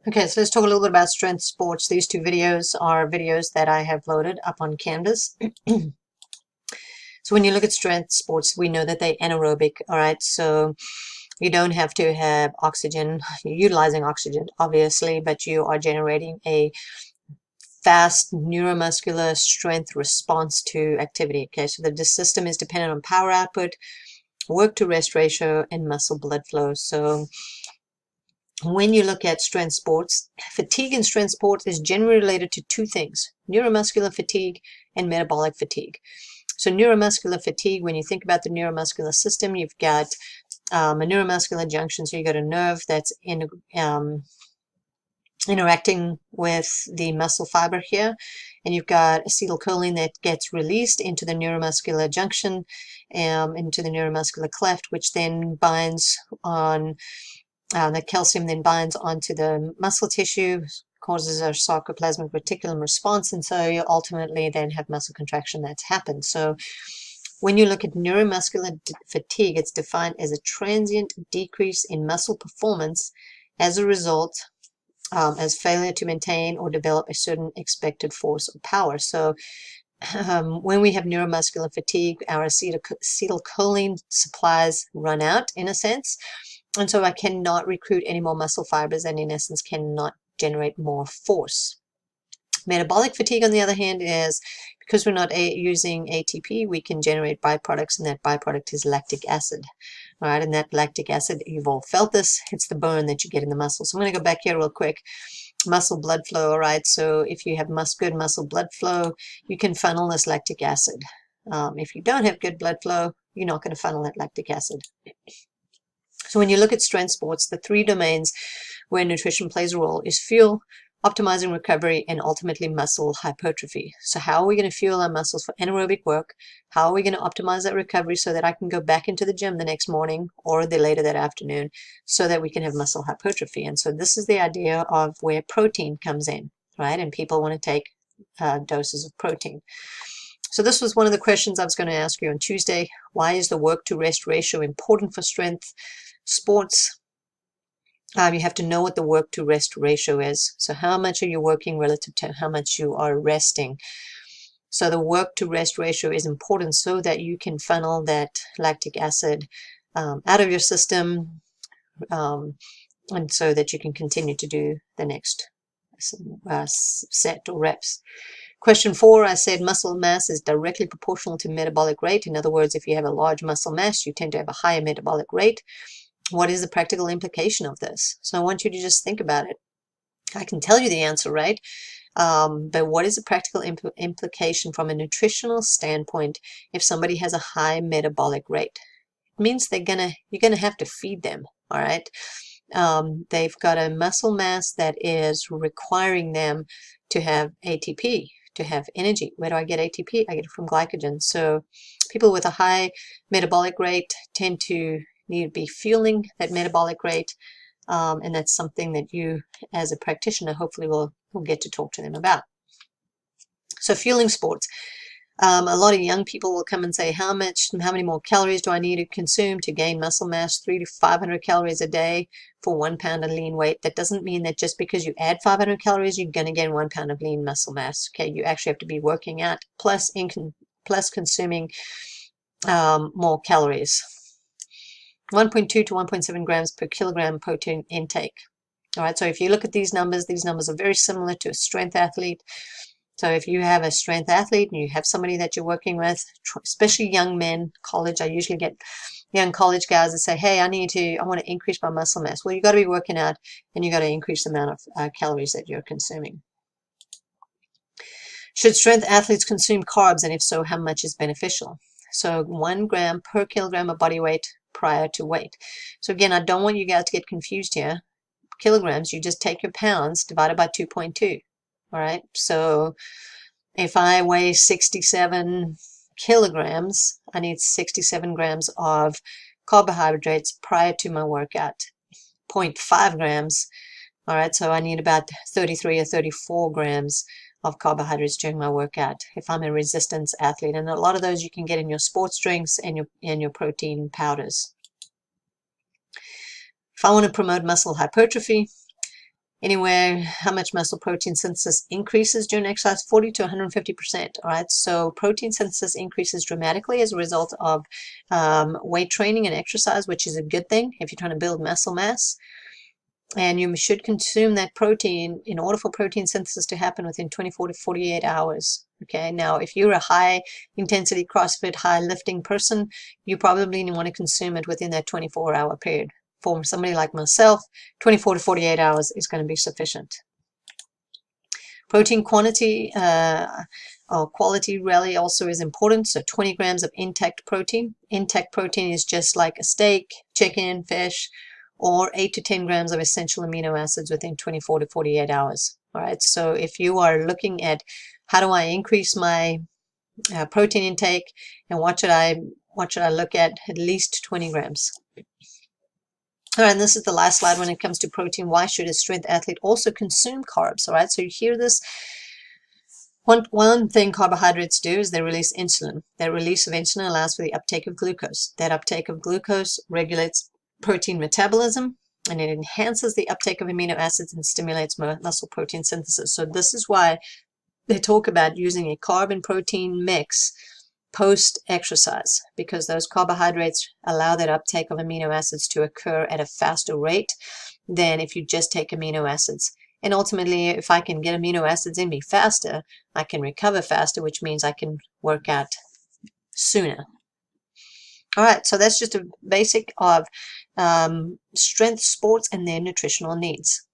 Okay, so let's talk a little bit about strength sports. These two videos are videos that I have loaded up on Canvas. So when you look at strength sports, we know that they're anaerobic, all right? So you don't have to have oxygen. You're utilizing oxygen, obviously, but you are generating a fast neuromuscular strength response to activity. Okay, so the system is dependent on power output, work to rest ratio, and muscle blood flow. So when you look at strength sports, fatigue in strength sports is generally related to two things: neuromuscular fatigue and metabolic fatigue. So neuromuscular fatigue, when you think about the neuromuscular system, you've got a neuromuscular junction, so you've got a nerve that's interacting with the muscle fiber here, and you've got acetylcholine that gets released into the neuromuscular junction, into the neuromuscular cleft, which then binds on the calcium then binds onto the muscle tissue, causes a sarcoplasmic reticulum response, and so you ultimately then have muscle contraction that's happened. So when you look at neuromuscular fatigue, it's defined as a transient decrease in muscle performance as a result as failure to maintain or develop a certain expected force or power. So when we have neuromuscular fatigue, our acetylcholine supplies run out, in a sense, and so I cannot recruit any more muscle fibers and, in essence, cannot generate more force. Metabolic fatigue, on the other hand, is because we're not using ATP, we can generate byproducts, and that byproduct is lactic acid. All right, and that lactic acid, you've all felt this, it's the burn that you get in the muscle. So I'm going to go back here real quick. Muscle blood flow, all right, so if you have good muscle blood flow, you can funnel this lactic acid. If you don't have good blood flow, you're not going to funnel that lactic acid. So when you look at strength sports, the three domains where nutrition plays a role is fuel, optimizing recovery, and ultimately muscle hypertrophy. So how are we going to fuel our muscles for anaerobic work? How are we going to optimize that recovery so that I can go back into the gym the next morning or later that afternoon so that we can have muscle hypertrophy? And so this is the idea of where protein comes in, right? And people want to take doses of protein. So this was one of the questions I was going to ask you on Tuesday. Why is the work to rest ratio important for strength sports? You have to know what the work to rest ratio is. So how much are you working relative to how much you are resting? So the work to rest ratio is important so that you can funnel that lactic acid out of your system, and so that you can continue to do the next set or reps. Question 4, I said muscle mass is directly proportional to metabolic rate. In other words, if you have a large muscle mass, you tend to have a higher metabolic rate. What is the practical implication of this? So I want you to just think about it. I can tell you the answer, right? But what is the practical implication from a nutritional standpoint if somebody has a high metabolic rate? It means you're gonna have to feed them, all right? They've got a muscle mass that is requiring them to have ATP, to have energy. Where do I get ATP? I get it from glycogen. So people with a high metabolic rate tend to need to be fueling that metabolic rate, and that's something that you, as a practitioner, hopefully will get to talk to them about. So fueling sports. A lot of young people will come and say, how many more calories do I need to consume to gain muscle mass? 300 to 500 calories a day for 1 pound of lean weight. That doesn't mean that just because you add 500 calories, you're going to gain 1 pound of lean muscle mass. Okay, you actually have to be working out plus consuming more calories. 1.2 to 1.7 grams per kilogram protein intake. All right, so if you look at these numbers are very similar to a strength athlete. So if you have a strength athlete and you have somebody that you're working with, especially young men, college, I usually get young college guys that say, hey, I want to increase my muscle mass. Well, you got to be working out and you got to increase the amount of calories that you're consuming. Should strength athletes consume carbs, and if so, how much is beneficial? So 1 gram per kilogram of body weight prior to weight. So again, I don't want you guys to get confused here. Kilograms, you just take your pounds divided by 2.2. All right, so if I weigh 67 kilograms, I need 67 grams of carbohydrates prior to my workout. 0.5 grams, all right, so I need about 33 or 34 grams of carbohydrates during my workout if I'm a resistance athlete. And a lot of those you can get in your sports drinks and your protein powders. If I want to promote muscle hypertrophy, anywhere, how much muscle protein synthesis increases during exercise? 40 to 150%. All right, so protein synthesis increases dramatically as a result of weight training and exercise, which is a good thing if you're trying to build muscle mass. And you should consume that protein in order for protein synthesis to happen within 24 to 48 hours. Okay, now if you're a high intensity CrossFit, high lifting person, you probably want to consume it within that 24-hour period. For somebody like myself, 24 to 48 hours is going to be sufficient. Protein quantity or quality really also is important. So 20 grams of intact protein. Intact protein is just like a steak, chicken, fish, or 8 to 10 grams of essential amino acids within 24 to 48 hours. All right, so if you are looking at how do I increase my protein intake, and what should I look at least 20 grams. All right, and this is the last slide when it comes to protein. Why should a strength athlete also consume carbs? All right, so you hear this. One thing carbohydrates do is they release insulin. That release of insulin allows for the uptake of glucose. That uptake of glucose regulates protein metabolism, and it enhances the uptake of amino acids and stimulates muscle protein synthesis. So this is why they talk about using a carb and protein mix post-exercise, because those carbohydrates allow that uptake of amino acids to occur at a faster rate than if you just take amino acids. And ultimately, if I can get amino acids in me faster, I can recover faster, which means I can work out sooner. All right, so that's just a basic of strength sports and their nutritional needs.